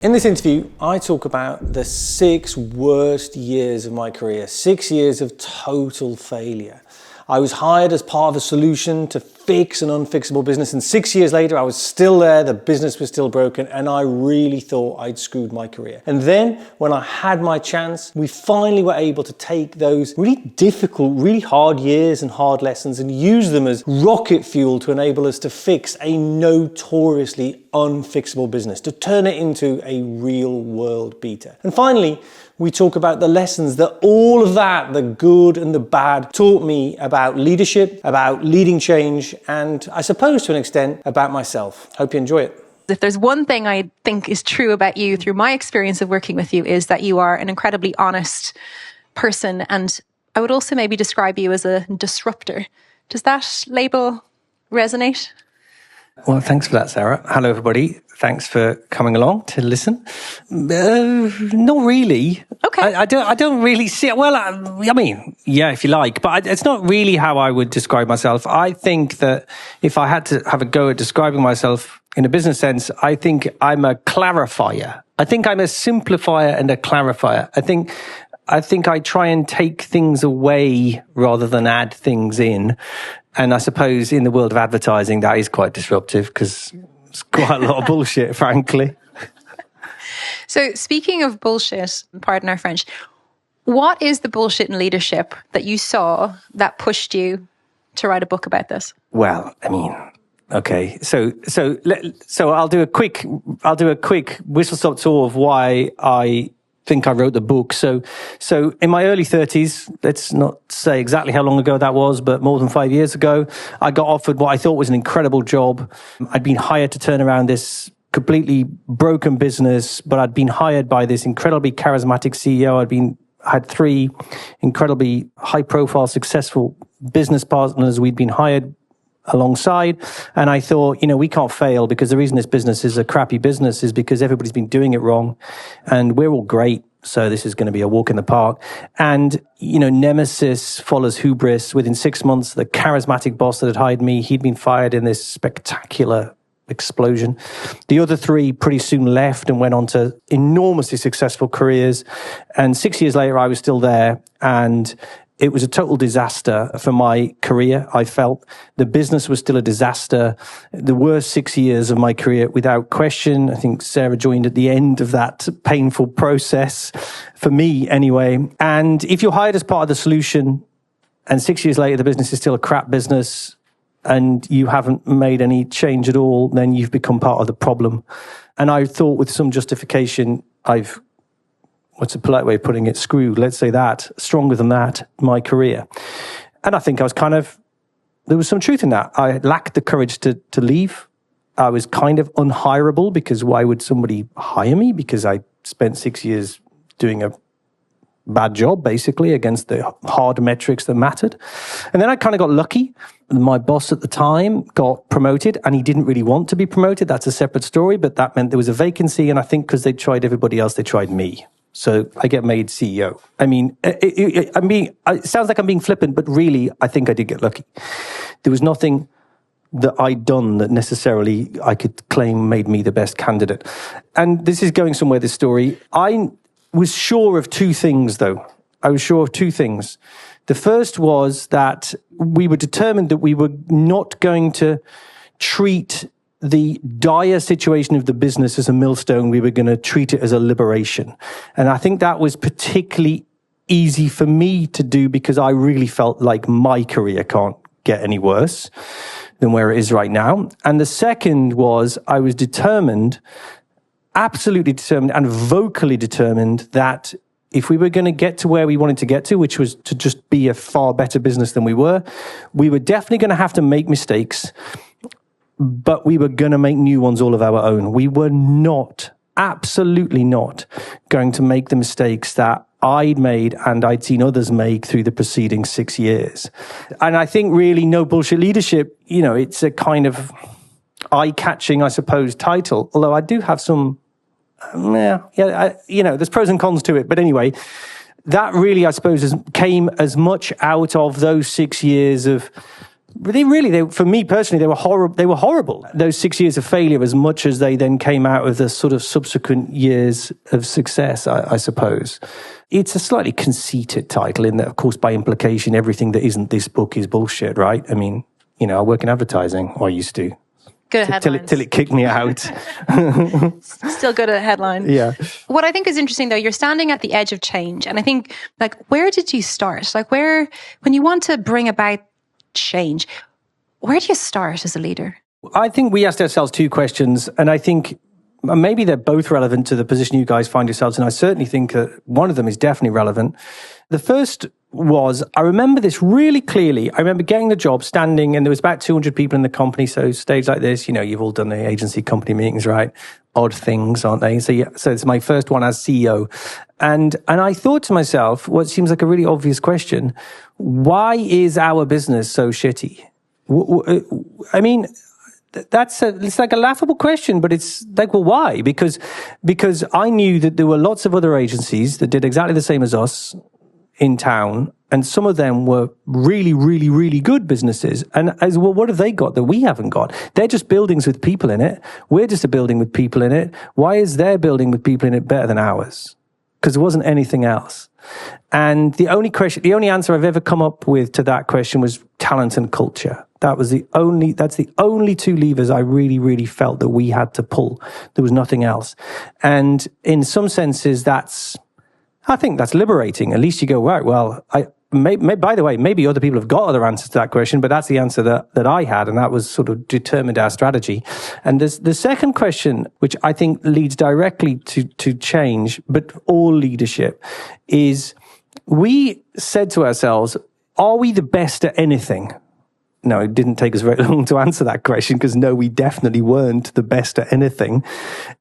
In this interview, I talk about the 6 worst years of my career, 6 years of total failure. I was hired as part of a solution to fix an unfixable business, and 6 years later I was still there, the business was still broken, and I really thought I'd screwed my career. And then, when I had my chance, we finally were able to take those really difficult, really hard years and hard lessons and use them as rocket fuel to enable us to fix a notoriously unfixable business, to turn it into a real world beater. And finally, we talk about the lessons that all of that, the good and the bad, taught me about leadership, about leading change, and I suppose to an extent about myself. Hope you enjoy it. If there's one thing I think is true about you through my experience of working with you, is that you are an incredibly honest person, and I would also maybe describe you as a disruptor. Does that label resonate? Well, thanks for that, Sarah. Hello, everybody. Thanks for coming along to listen. Not really. Okay. I don't really see it. Well, I mean, yeah, if you like, but it's not really how I would describe myself. I think that if I had to have a go at describing myself in a business sense, I think I'm a clarifier. I think I'm a simplifier and a clarifier. I think I try and take things away rather than add things in. And I suppose in the world of advertising, that is quite disruptive because it's quite a lot of bullshit, frankly. So speaking of bullshit, pardon our French, what is the bullshit in leadership that you saw that pushed you to write a book about this? Well, I mean, okay. So I'll do a quick whistle-stop tour of why I think I wrote the book. So in my early 30s, let's not say exactly how long ago that was, but more than 5 years ago, I got offered what I thought was an incredible job. I'd been hired to turn around this completely broken business, but I'd been hired by this incredibly charismatic CEO. Had 3 incredibly high-profile, successful business partners we'd been hired alongside. And I thought, we can't fail, because the reason this business is a crappy business is because everybody's been doing it wrong. And we're all great. So this is going to be a walk in the park. And, nemesis follows hubris. Within 6 months, the charismatic boss that had hired me, he'd been fired in this spectacular explosion. The other 3 pretty soon left and went on to enormously successful careers. And 6 years later, I was still there. And it was a total disaster for my career. I felt the business was still a disaster. The worst 6 years of my career, without question. I think Sarah joined at the end of that painful process, for me anyway. And if you're hired as part of the solution and 6 years later the business is still a crap business and you haven't made any change at all, then you've become part of the problem. And I thought, with some justification, what's a polite way of putting it? Screwed, let's say that, stronger than that, my career. And I think there was some truth in that. I lacked the courage to leave. I was kind of unhireable, because why would somebody hire me? Because I spent 6 years doing a bad job, basically, against the hard metrics that mattered. And then I kind of got lucky. My boss at the time got promoted, and he didn't really want to be promoted. That's a separate story, but that meant there was a vacancy. And I think because they tried everybody else, they tried me. So I get made CEO. I mean, it sounds like I'm being flippant, but really, I think I did get lucky. There was nothing that I'd done that necessarily I could claim made me the best candidate. And this is going somewhere, this story. I was sure of 2 things, though. I was sure of 2 things. The first was that we were determined that we were not going to treat the dire situation of the business as a millstone. We were going to treat it as a liberation. And I think that was particularly easy for me to do, because I really felt like my career can't get any worse than where it is right now. And the second was, I was determined, absolutely determined and vocally determined, that if we were going to get to where we wanted to get to, which was to just be a far better business than we were definitely going to have to make mistakes. But we were going to make new ones all of our own. We were not, absolutely not, going to make the mistakes that I'd made and I'd seen others make through the preceding 6 years. And I think really no bullshit leadership, it's a kind of eye-catching, I suppose, title. Although I do have some, there's pros and cons to it. But anyway, that really, I suppose, came as much out of those 6 years of For me personally, they were horrible. They were horrible. Those 6 years of failure, as much as they then came out of the sort of subsequent years of success, I suppose. It's a slightly conceited title in that, of course, by implication, everything that isn't this book is bullshit, right? I mean, I work in advertising, or I used to. Good headlines. Till it kicked me out. Still good at headlines. Yeah. What I think is interesting, though, you're standing at the edge of change. And I think, where did you start? When you want to bring about change, where do you start as a leader? I think we asked ourselves two questions, and I think maybe they're both relevant to the position you guys find yourselves in. I certainly think that one of them is definitely relevant. The first was, I remember this really clearly. I remember getting the job, standing, and there was about 200 people in the company. So stage like this, you've all done the agency company meetings, right? Odd things, aren't they? So it's my first one as CEO. And I thought to myself, what seems like a really obvious question, why is our business so shitty? I mean, it's like a laughable question, but it's like, well, why? Because I knew that there were lots of other agencies that did exactly the same as us in town, and some of them were really, really, really good businesses. And as well, what have they got that we haven't got? They're just buildings with people in it. We're just a building with people in it. Why is their building with people in it better than ours? Because there wasn't anything else. And the only answer I've ever come up with to that question was talent and culture. That's the only two levers I really, really felt that we had to pull. There was nothing else. And in some senses, I think that's liberating. At least you go, right, well, by the way, maybe other people have got other answers to that question, but that's the answer that I had, and that was sort of determined our strategy. And the second question, which I think leads directly to change, but all leadership, is we said to ourselves, are we the best at anything? No, it didn't take us very long to answer that question, because no, we definitely weren't the best at anything.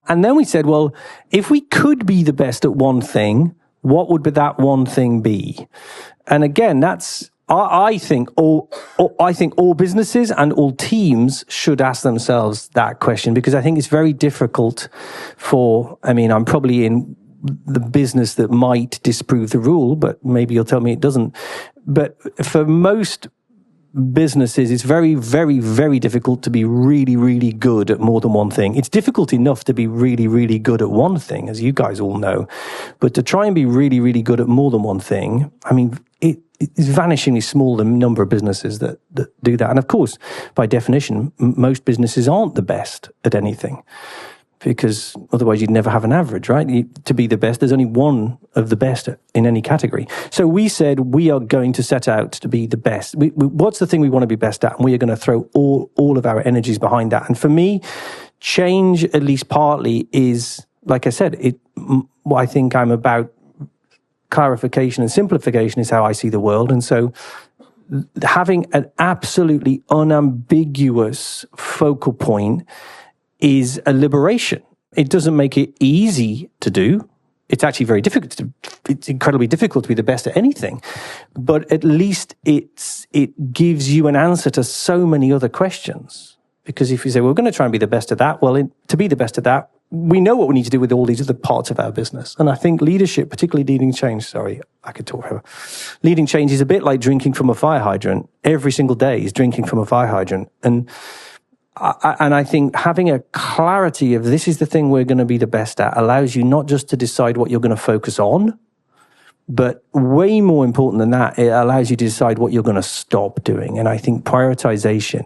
And then we said, well, if we could be the best at one thing, what would that one thing be? And again, I think all businesses and all teams should ask themselves that question, because I think it's very difficult I'm probably in the business that might disprove the rule, but maybe you'll tell me it doesn't. But for most businesses, it's very, very, very difficult to be really, really good at more than one thing. It's difficult enough to be really, really good at one thing, as you guys all know. But to try and be really, really good at more than one thing, it's vanishingly small, the number of businesses that do that. And of course, by definition, most businesses aren't the best at anything, because otherwise you'd never have an average, right? To be the best, there's only one of the best in any category. So we said we are going to set out to be the best. What's the thing we want to be best at? And we are going to throw all of our energies behind that. And for me, change, at least partly, is, like I said, I think I'm about clarification and simplification is how I see the world. And so having an absolutely unambiguous focal point is a liberation. It doesn't make it easy to do. It's actually very difficult. It's incredibly difficult to be the best at anything. But at least it gives you an answer to so many other questions. Because if you say, well, we're going to try and be the best at that, well, to be the best at that, we know what we need to do with all these other parts of our business. And I think leadership, particularly leading change, I could talk forever. Leading change is a bit like drinking from a fire hydrant. Every single day is drinking from a fire hydrant. And I think having a clarity of this is the thing we're going to be the best at allows you not just to decide what you're going to focus on, but way more important than that, it allows you to decide what you're going to stop doing. And I think prioritization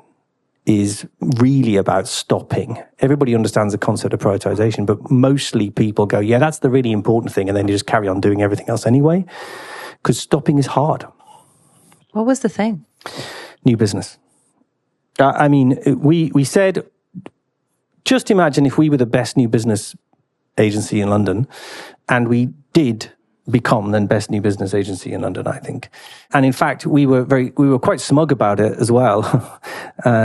is really about stopping. Everybody understands the concept of prioritization, but mostly people go, yeah, that's the really important thing. And then you just carry on doing everything else anyway, because stopping is hard. What was the thing? New business. We said, just imagine if we were the best new business agency in London, and we did become the best new business agency in London, I think. And in fact, we were quite smug about it as well,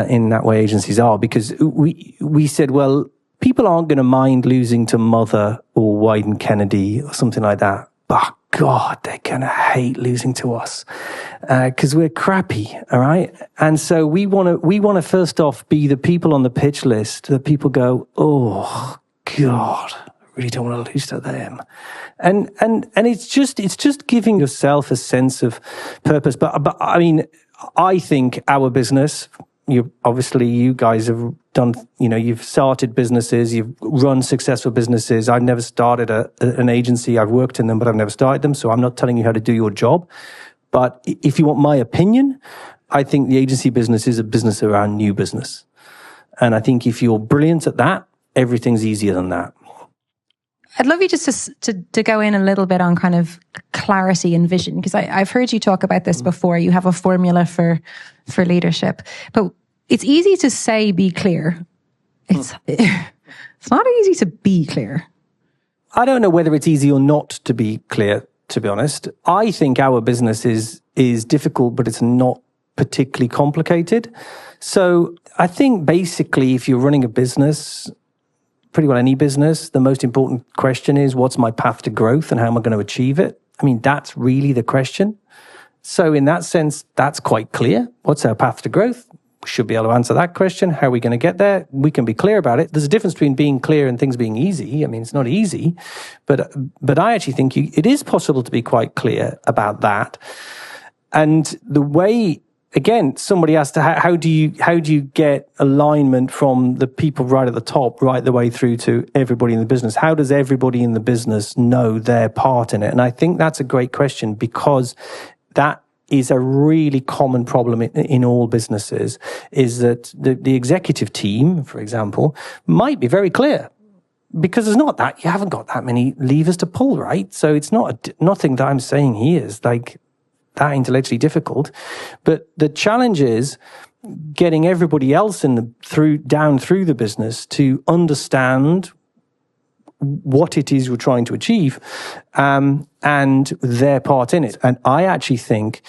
in that way agencies are, because we said, well, people aren't going to mind losing to Mother or Wyden Kennedy or something like that. But God, they're going to hate losing to us because we're crappy, all right? And so we want to first off be the people on the pitch list that people go, oh, God, I really don't want to lose to them. And it's just giving yourself a sense of purpose. But I think our business, you guys have done, you've started businesses, you've run successful businesses. I've never started an agency. I've worked in them, but I've never started them. So I'm not telling you how to do your job. But if you want my opinion, I think the agency business is a business around new business. And I think if you're brilliant at that, everything's easier than that. I'd love you just to go in a little bit on kind of clarity and vision, because I've heard you talk about this before. You have a formula for leadership, but it's easy to say be clear. It's not easy to be clear. I don't know whether it's easy or not to be clear, to be honest. I think our business is difficult, but it's not particularly complicated. So I think basically if you're running a business, pretty well any business, the most important question is, what's my path to growth and how am I going to achieve it? I mean, that's really the question. So in that sense, that's quite clear. What's our path to growth? We should be able to answer that question. How are we going to get there? We can be clear about it. There's a difference between being clear and things being easy. I mean, it's not easy, but I actually think it is possible to be quite clear about that. And the way, again, somebody asked, how do you get alignment from the people right at the top, right the way through to everybody in the business? How does everybody in the business know their part in it? And I think that's a great question, because that is a really common problem in all businesses, is that the executive team, for example, might be very clear. Because you haven't got that many levers to pull, right? So it's nothing that I'm saying here is like that intellectually difficult, but the challenge is getting everybody else down through the business to understand what it is we're trying to achieve, and their part in it. And I actually think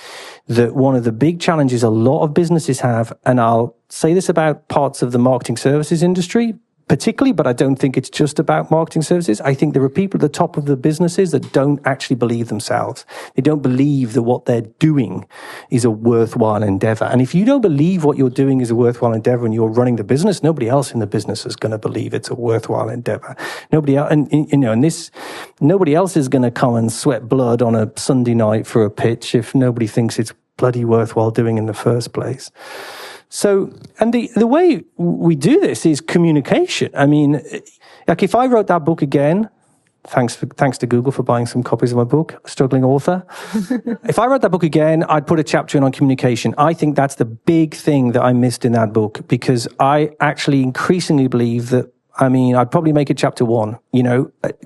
that one of the big challenges a lot of businesses have, and I'll say this about parts of the marketing services industry particularly, but I don't think it's just about marketing services. I think there are people at the top of the businesses that don't actually believe themselves. They don't believe that what they're doing is a worthwhile endeavor. And if you don't believe what you're doing is a worthwhile endeavor and you're running the business, nobody else in the business is going to believe it's a worthwhile endeavor. Nobody else, nobody else is going to come and sweat blood on a Sunday night for a pitch if nobody thinks it's bloody worthwhile doing in the first place. So, and the way we do this is communication. I mean, like if I wrote that book again, thanks to Google for buying some copies of my book, Struggling Author. If I wrote that book again, I'd put a chapter in on communication. I think that's the big thing that I missed in that book, because I actually increasingly believe that, I'd probably make it chapter 1,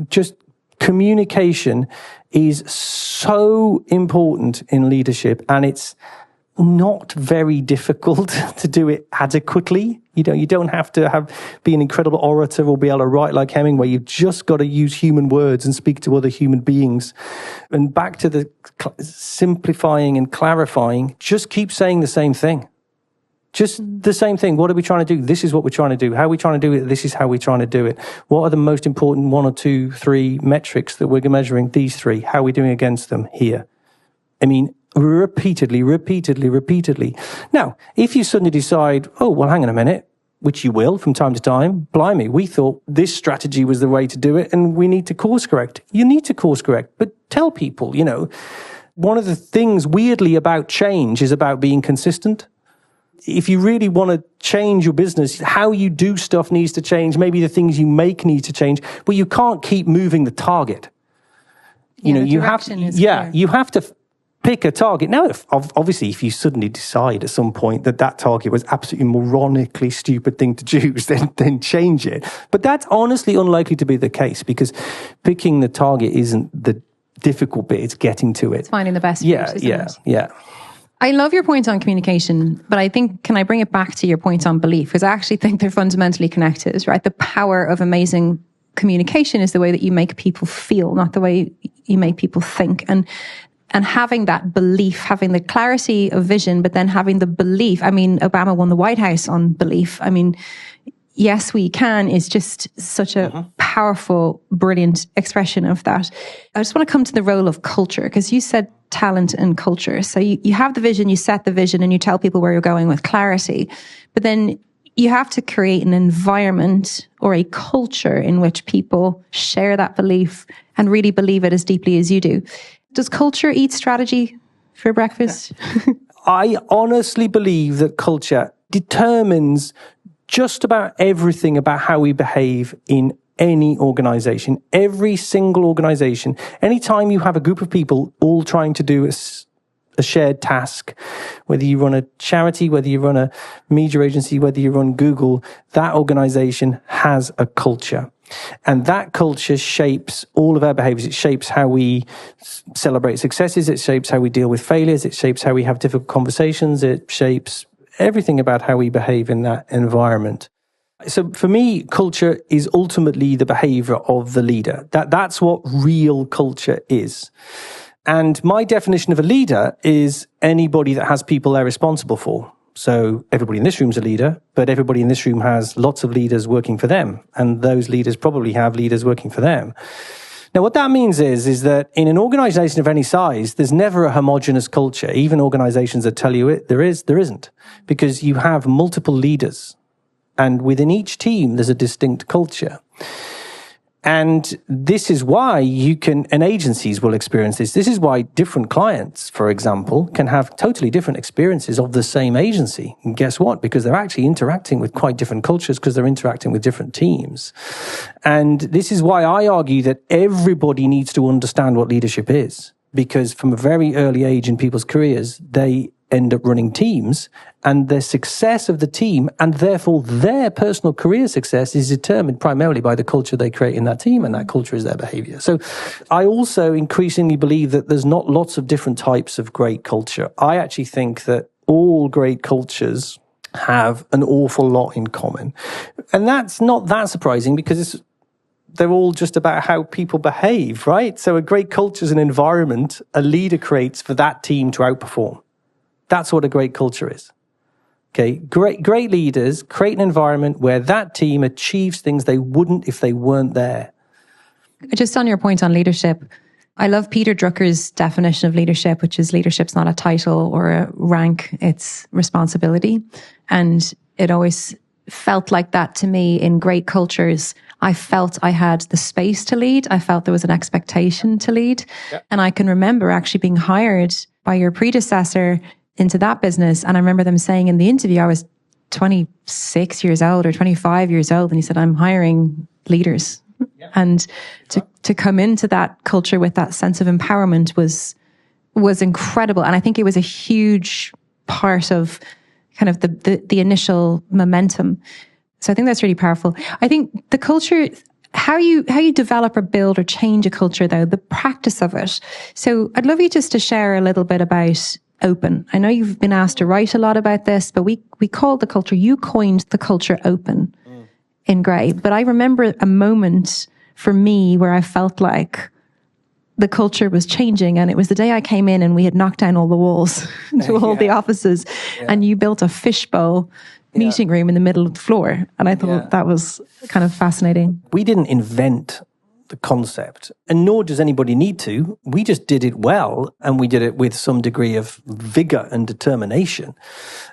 just communication is so important in leadership, and it's not very difficult to do it adequately. You don't have to be an incredible orator or be able to write like Hemingway. You've just got to use human words and speak to other human beings. And back to the simplifying and clarifying, just keep saying the same thing. Just the same thing. What are we trying to do? This is what we're trying to do. How are we trying to do it? This is how we're trying to do it. What are the most important 1 or 2, 3 metrics that we're measuring? These 3. How are we doing against them here? Repeatedly. Now, if you suddenly decide, oh, well, hang on a minute, which you will from time to time, blimey, we thought this strategy was the way to do it and we need to course correct. You need to course correct, but tell people, one of the things weirdly about change is about being consistent. If you really want to change your business, how you do stuff needs to change. Maybe the things you make need to change, but you can't keep moving the target. You have to pick a target. Now, obviously, if you suddenly decide at some point that target was absolutely moronically stupid thing to choose, then change it. But that's honestly unlikely to be the case, because picking the target isn't the difficult bit, it's getting to it. It's finding the best route, isn't it? Yeah. I love your point on communication, but I think, can I bring it back to your point on belief? Because I actually think they're fundamentally connected, right? The power of amazing communication is the way that you make people feel, not the way you make people think. And having that belief, having the clarity of vision, but then having the belief. Obama won the White House on belief. Yes, we can is just such a powerful, brilliant expression of that. I just want to come to the role of culture, because you said talent and culture. So you have the vision, you set the vision, and you tell people where you're going with clarity. But then you have to create an environment or a culture in which people share that belief and really believe it as deeply as you do. Does culture eat strategy for breakfast? I honestly believe that culture determines just about everything about how we behave in any organization. Every single organization, anytime you have a group of people all trying to do a shared task, whether you run a charity, whether you run a media agency, whether you run Google, that organization has a culture. And that culture shapes all of our behaviors. It shapes how we celebrate successes. It shapes how we deal with failures. It shapes how we have difficult conversations. It shapes everything about how we behave in that environment. So for me, culture is ultimately the behavior of the leader. That's what real culture is. And my definition of a leader is anybody that has people they're responsible for. So everybody in this room is a leader, but everybody in this room has lots of leaders working for them. And those leaders probably have leaders working for them. Now, what that means is that in an organization of any size, there's never a homogenous culture. Even organizations that tell you there isn't, because you have multiple leaders. And within each team, there's a distinct culture. And this is why and agencies will experience this. This is why different clients, for example, can have totally different experiences of the same agency. And guess what? Because they're actually interacting with quite different cultures, because they're interacting with different teams. And this is why I argue that everybody needs to understand what leadership is. Because from a very early age in people's careers, they end up running teams, and the success of the team, and therefore their personal career success, is determined primarily by the culture they create in that team, and that culture is their behavior. So I also increasingly believe that there's not lots of different types of great culture. I actually think that all great cultures have an awful lot in common. And that's not that surprising, because they're all just about how people behave, right? So a great culture is an environment a leader creates for that team to outperform. That's what a great culture is. Okay, great leaders create an environment where that team achieves things they wouldn't if they weren't there. Just on your point on leadership, I love Peter Drucker's definition of leadership, which is leadership's not a title or a rank, it's responsibility. And it always felt like that to me in great cultures. I felt I had the space to lead. I felt there was an expectation to lead. Yep. And I can remember actually being hired by your predecessor into that business. And I remember them saying in the interview, I was 26 years old or 25 years old. And he said, I'm hiring leaders. Yeah. And to come into that culture with that sense of empowerment was incredible. And I think it was a huge part of kind of the initial momentum. So I think that's really powerful. I think the culture, how you develop or build or change a culture, though, the practice of it. So I'd love you just to share a little bit about open. I know you've been asked to write a lot about this, but we called the culture, you coined the culture open in Grey. But I remember a moment for me where I felt like the culture was changing, and it was the day I came in and we had knocked down all the walls to all the offices, and you built a fishbowl meeting room in the middle of the floor. And I thought that was kind of fascinating. We didn't invent the concept, and nor does anybody need to. We just did it well, and we did it with some degree of vigor and determination.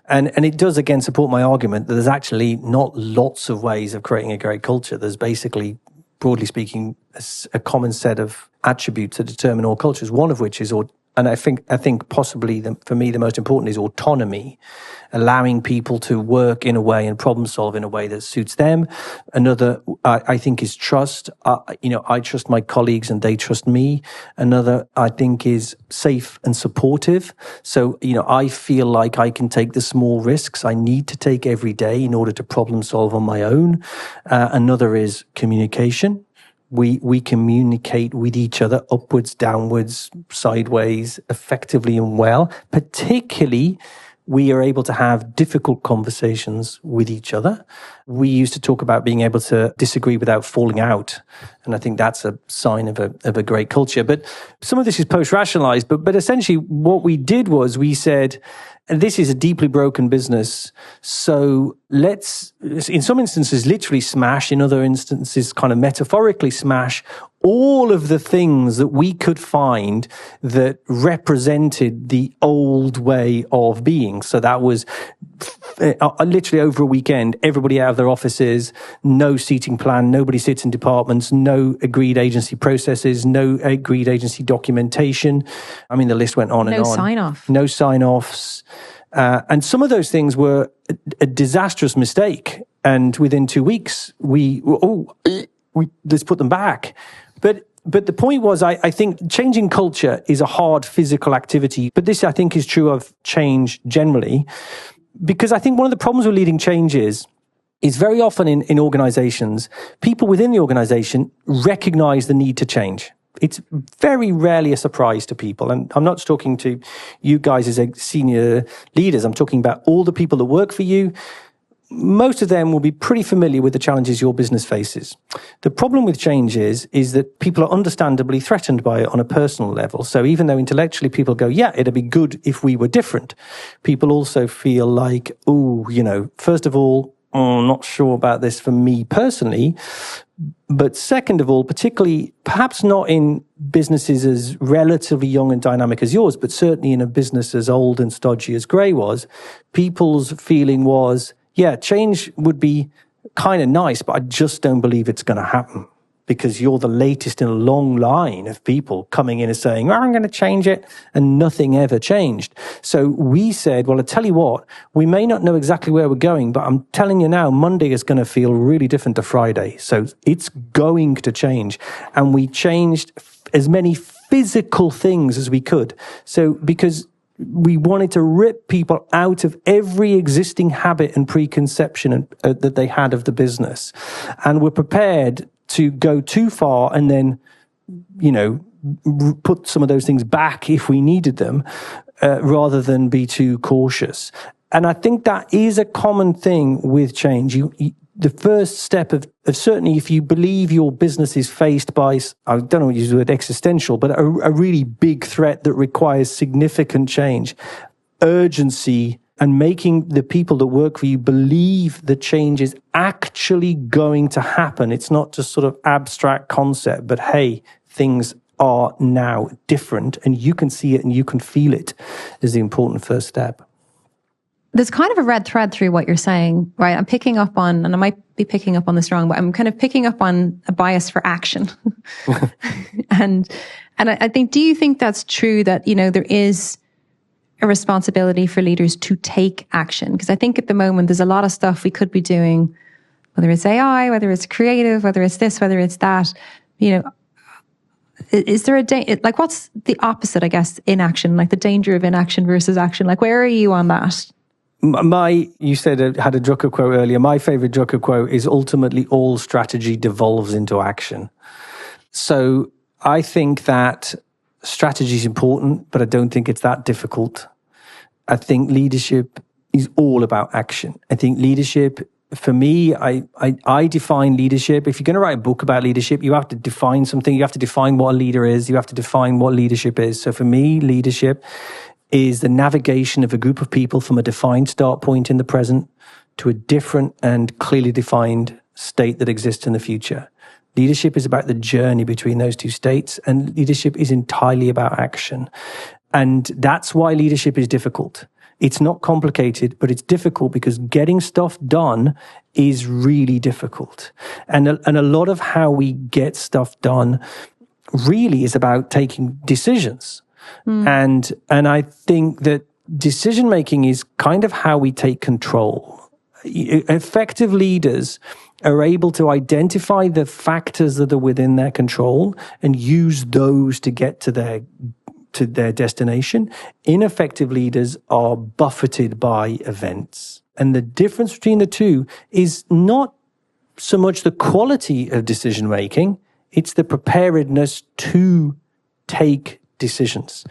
And it does, again, support my argument that there's actually not lots of ways of creating a great culture. There's basically, broadly speaking, a common set of attributes that determine all cultures, one of which is, and I think possibly for me the most important is autonomy, allowing people to work in a way and problem solve in a way that suits them. Another, I think, is trust. I trust my colleagues and they trust me. Another, I think, is safe and supportive. So, I feel like I can take the small risks I need to take every day in order to problem solve on my own. Another is communication. We communicate with each other upwards, downwards, sideways, effectively and well. Particularly, we are able to have difficult conversations with each other. We used to talk about being able to disagree without falling out. And I think that's a sign of a great culture. But some of this is post-rationalized. But essentially what we did was we said, and this is a deeply broken business, so let's, in some instances, literally smash, in other instances, kind of metaphorically smash all of the things that we could find that represented the old way of being. So that was literally over a weekend, everybody out of their offices, no seating plan, nobody sits in departments, no agreed agency processes, no agreed agency documentation. I mean, the list went on and on. No sign-off. No sign-offs. And some of those things were a disastrous mistake. And within 2 weeks, let's put them back. But the point was, I think changing culture is a hard physical activity. But this, I think, is true of change generally. Because I think one of the problems with leading change is very often in organizations, people within the organization recognize the need to change. It's very rarely a surprise to people. And I'm not just talking to you guys as senior leaders. I'm talking about all the people that work for you. Most of them will be pretty familiar with the challenges your business faces. The problem with change is that people are understandably threatened by it on a personal level. So even though intellectually people go, yeah, it'd be good if we were different, people also feel like, first of all, I'm not sure about this for me personally. But second of all, particularly, perhaps not in businesses as relatively young and dynamic as yours, but certainly in a business as old and stodgy as Grey was, people's feeling was, yeah, change would be kind of nice, but I just don't believe it's going to happen because you're the latest in a long line of people coming in and saying, I'm going to change it, and nothing ever changed. So we said, well, I tell you what, we may not know exactly where we're going, but I'm telling you now, Monday is going to feel really different to Friday. So it's going to change. And we changed as many physical things as we could. So because we wanted to rip people out of every existing habit and preconception that they had of the business. And we're prepared to go too far and then, put some of those things back if we needed them, rather than be too cautious. And I think that is a common thing with change. The first step of certainly if you believe your business is faced by, I don't know what you use the word existential, but a really big threat that requires significant change, urgency, and making the people that work for you believe the change is actually going to happen. It's not just sort of abstract concept, but hey, things are now different and you can see it and you can feel it is the important first step. There's kind of a red thread through what you're saying, right? I'm picking up on, and I might be picking up on this wrong, but I'm kind of picking up on a bias for action. and I think, do you think that's true that, there is a responsibility for leaders to take action? Because I think at the moment there's a lot of stuff we could be doing, whether it's AI, whether it's creative, whether it's this, whether it's that, is there what's the opposite, I guess, inaction, like the danger of inaction versus action? Like, where are you on that? You said had a Drucker quote earlier. My favorite Drucker quote is ultimately all strategy devolves into action. So I think that strategy is important, but I don't think it's that difficult. I think leadership is all about action. I think leadership, for me, I define leadership. If you're going to write a book about leadership, you have to define something. You have to define what a leader is. You have to define what leadership is. So for me, leadership is the navigation of a group of people from a defined start point in the present to a different and clearly defined state that exists in the future. Leadership is about the journey between those two states, and leadership is entirely about action. And that's why leadership is difficult. It's not complicated, but it's difficult because getting stuff done is really difficult. And a lot of how we get stuff done really is about taking decisions. And I think that decision making is kind of how we take control. Effective leaders are able to identify the factors that are within their control and use those to get to their destination. Ineffective leaders are buffeted by events. And the difference between the two is not so much the quality of decision making, it's the preparedness to take decisions.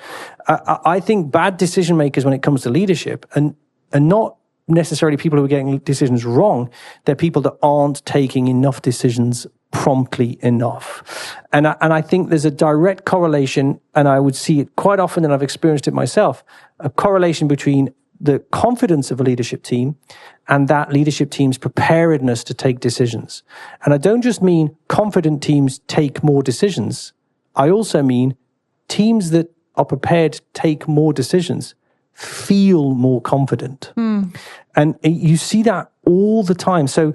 I think bad decision makers when it comes to leadership and not necessarily people who are getting decisions wrong, they're people that aren't taking enough decisions promptly enough. And I think there's a direct correlation, and I would see it quite often, and I've experienced it myself, a correlation between the confidence of a leadership team and that leadership team's preparedness to take decisions. And I don't just mean confident teams take more decisions. I also mean teams that are prepared to take more decisions feel more confident. And you see that all the time. So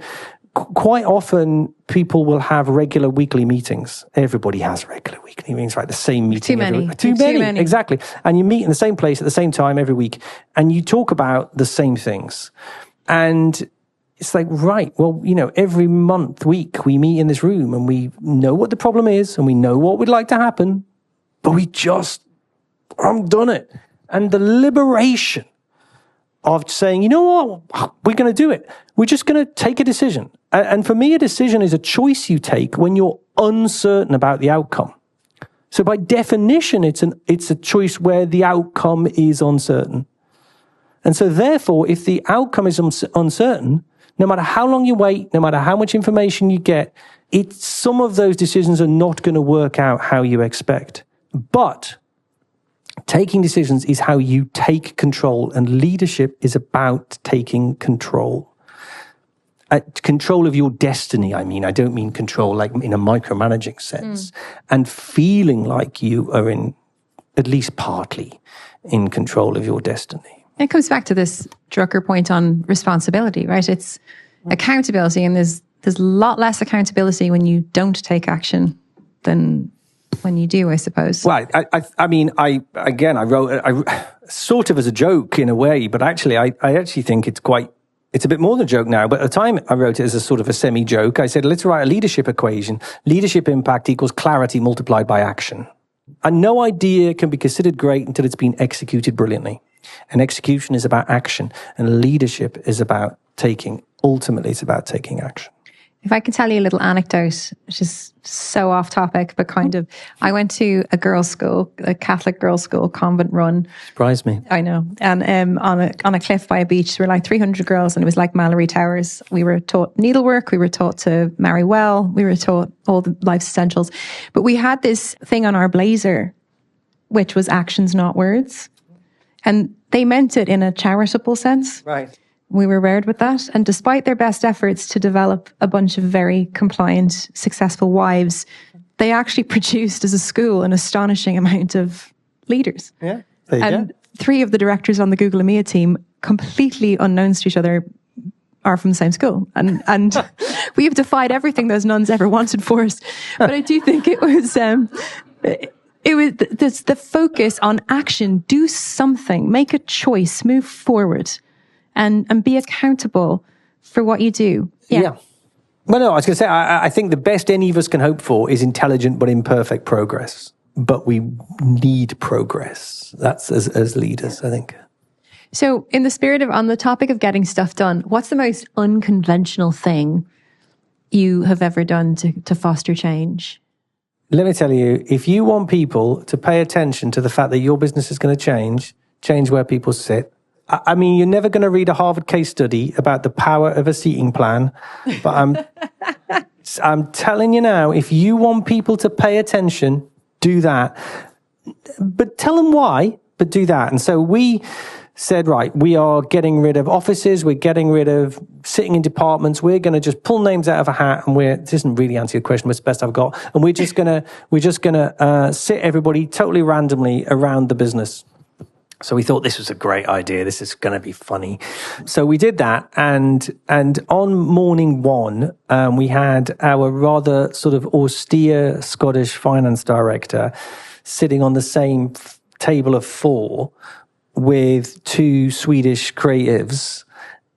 quite often people will have regular weekly meetings. Everybody has regular weekly meetings, right? The same meeting. Too many. Exactly. And you meet in the same place at the same time every week, and you talk about the same things. And it's like, right, well, every week we meet in this room and we know what the problem is and we know what we'd like to happen, but we just haven't done it. And the liberation of saying, you know what, we're going to do it. We're just going to take a decision. And for me, a decision is a choice you take when you're uncertain about the outcome. So by definition, it's a choice where the outcome is uncertain. And so therefore, if the outcome is uncertain, no matter how long you wait, no matter how much information you get, some of those decisions are not going to work out how you expect. But taking decisions is how you take control, and leadership is about taking control. Control of your destiny, I don't mean control like in a micromanaging sense, and feeling like you are at least partly in control of your destiny. It comes back to this Drucker point on responsibility, right? It's accountability, and there's a lot less accountability when you don't take action than when you do, I suppose. Well, I wrote sort of as a joke in a way, but actually, I actually think it's a bit more than a joke now. But at the time, I wrote it as a sort of a semi-joke. I said, let's write a leadership equation. Leadership impact equals clarity multiplied by action. And no idea can be considered great until it's been executed brilliantly. And execution is about action, and leadership is about ultimately it's about taking action. If I can tell you a little anecdote, which is so off topic, but kind of, I went to a girls' school, a Catholic girls' school, convent run. Surprised me. I know. And on a cliff by a beach, there were like 300 girls, and it was like Mallory Towers. We were taught needlework. We were taught to marry well. We were taught all the life's essentials. But we had this thing on our blazer, which was actions, not words. And they meant it in a charitable sense. Right. We were reared with that. And despite their best efforts to develop a bunch of very compliant, successful wives, they actually produced as a school an astonishing amount of leaders. Yeah. There you and go. 3 of the directors on the Google EMEA team, completely unknowns to each other, are from the same school. And we have defied everything those nuns ever wanted for us. But I do think it was the focus on action. Do something, make a choice, move forward. And be accountable for what you do. Yeah. Well, no, I was going to say, I think the best any of us can hope for is intelligent but imperfect progress. But we need progress. That's as leaders, I think. So in the spirit of, on the topic of getting stuff done, what's the most unconventional thing you have ever done to foster change? Let me tell you, if you want people to pay attention to the fact that your business is going to change where people sit. I mean, you're never going to read a Harvard case study about the power of a seating plan, but I'm telling you now, if you want people to pay attention, do that. But tell them why, but do that. And so we said, right, we are getting rid of offices, we're getting rid of sitting in departments, we're going to just pull names out of a hat, and this doesn't really answer your question, but it's the best I've got, and we're just going to sit everybody totally randomly around the business. So we thought this was a great idea. This is going to be funny. So we did that. And on morning 1, we had our rather sort of austere Scottish finance director sitting on the same table of 4 with 2 Swedish creatives.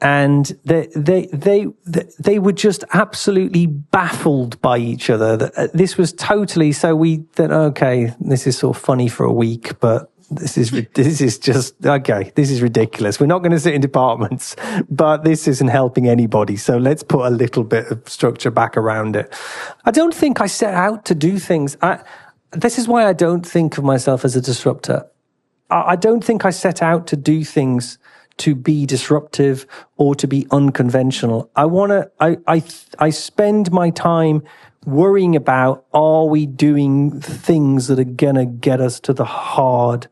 And they were just absolutely baffled by each other. This was totally, so we thought, okay, this is sort of funny for a week, but this is just, okay, this is ridiculous. We're not going to sit in departments, but this isn't helping anybody. So let's put a little bit of structure back around it. I don't think I set out to do things. This is why I don't think of myself as a disruptor. I don't think I set out to do things to be disruptive or to be unconventional. I spend my time worrying about, are we doing things that are going to get us to the hard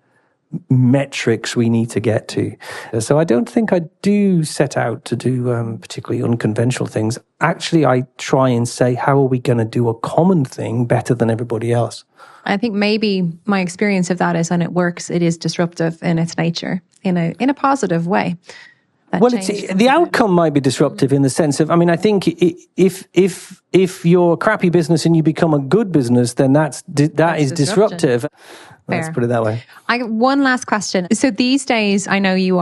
metrics we need to get to? So I don't think I do set out to do particularly unconventional things. Actually, I try and say, how are we going to do a common thing better than everybody else? I think maybe my experience of that is when it works, it is disruptive in its nature, in a positive way. Well, change it's, comes the about? outcome might be disruptive in the sense of, I mean, I think if you're a crappy business and you become a good business, then that is disruptive. Let's Fair. put it that way. I got one last question. So these days, I know you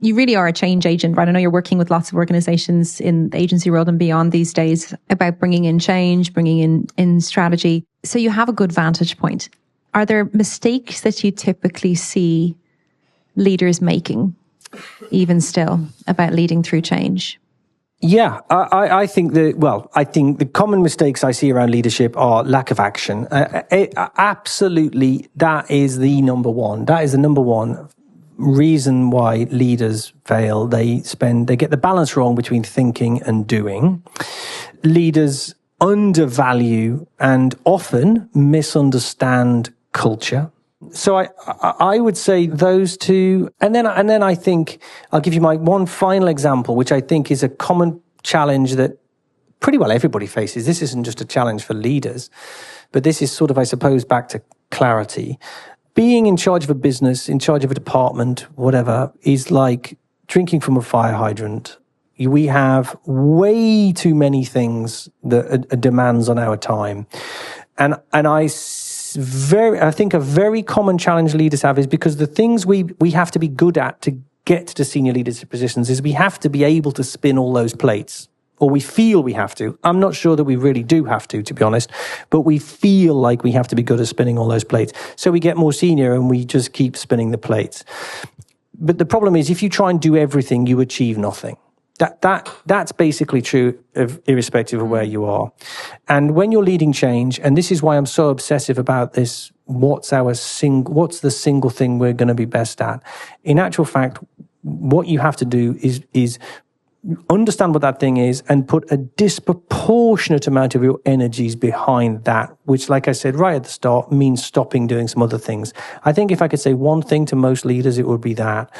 really are a change agent, right? I know you're working with lots of organizations in the agency world and beyond these days about bringing in change, bringing in strategy. So you have a good vantage point. Are there mistakes that you typically see leaders making, even still, about leading through change? Yeah, I think the common mistakes I see around leadership are lack of action. Absolutely, that is the number one. That is the number one reason why leaders fail. They get the balance wrong between thinking and doing. Leaders undervalue and often misunderstand culture. So I would say those two, and then I think I'll give you my one final example, which I think is a common challenge that pretty well everybody faces. This isn't just a challenge for leaders, but this is sort of, I suppose, back to clarity. Being in charge of a business, in charge of a department, whatever, is like drinking from a fire hydrant. We have way too many things that are demands on our time, and I think a very common challenge leaders have is because the things we have to be good at to get to senior leadership positions is we have to be able to spin all those plates, or we feel we have to. I'm not sure that we really do have to be honest, but we feel like we have to be good at spinning all those plates. So we get more senior and we just keep spinning the plates. But the problem is if you try and do everything, you achieve nothing. That's basically true irrespective of where you are. And when you're leading change, and this is why I'm so obsessive about this, what's the single thing we're going to be best at? In actual fact, what you have to do is understand what that thing is and put a disproportionate amount of your energies behind that, which, like I said right at the start, means stopping doing some other things. I think if I could say one thing to most leaders, it would be that.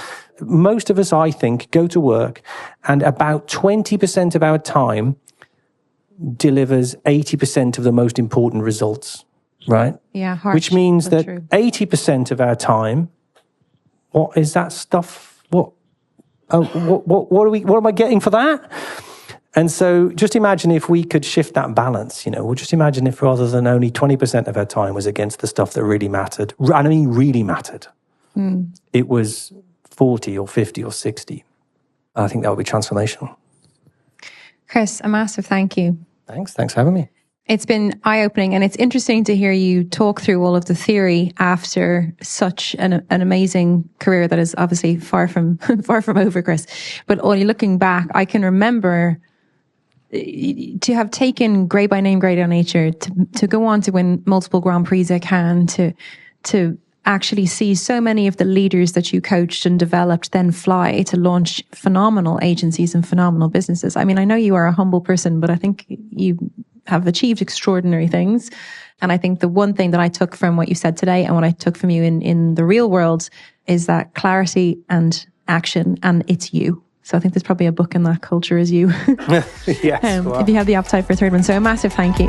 Most of us, I think, go to work and about 20% of our time delivers 80% of the most important results, right? Yeah, harsh, which means that true. 80% of our time, what is that stuff? What am I getting for that? And so just imagine if we could shift that balance, we'll just imagine if rather than only 20% of our time was against the stuff that really mattered, and I mean really mattered, it was 40 or 50 or 60. I think that would be transformational. Chris, a massive thank you. Thanks for having me. It's been eye-opening, and it's interesting to hear you talk through all of the theory after such an amazing career that is obviously far from over, Chris. But only looking back, I can remember to have taken Grey by Name, Grey by Nature, to go on to win multiple Grand Prix at Cannes, to actually see so many of the leaders that you coached and developed then fly to launch phenomenal agencies and phenomenal businesses. I mean, I know you are a humble person, but I think you have achieved extraordinary things. And I think the one thing that I took from what you said today and what I took from you in the real world is that clarity and action, and it's you. So I think there's probably a book in that culture is you. Yes. If you have the appetite for a third one. So a massive thank you.